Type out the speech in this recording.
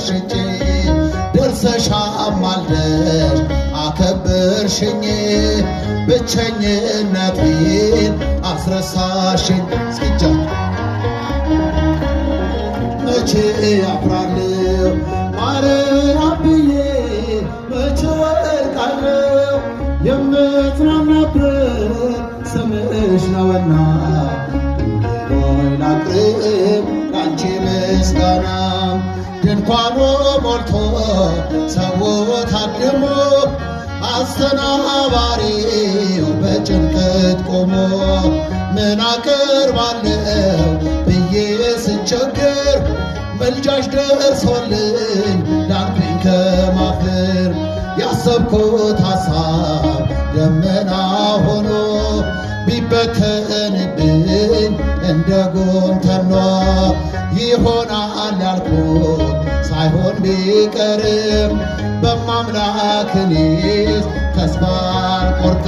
ሽጬ ደርሰሽ አማልደሽ አከበርሽኝ ብቸኝነቴን አስረሳሽኝ። እስኪጃ መቼ አፍራለሁ ማርያም ብዬ መቼ ወድቃለሁ የምጽናናበት ስምሽ ነውና ሆይ ላቅርብ ላንቺ ምስጋና። ድንኳኑ ሞልቶ ሰው ታድሞ አስተናባሪው በጭንቀት ቆሞ ምን አቀርባለሁ ብዬ ስቸገር መልጃሽ ደርሶልኝ ዳንኩኝ ከማፈር። ያሰብኩት ሐሳብ ደመና ሆኖ ቢበተንብኝ እንደ ጉም ተኖ ይሆናል ያልኩት ሳይሆን ቢቀርም በማምላክ እኔስ ተስፋ አልቆርጥም።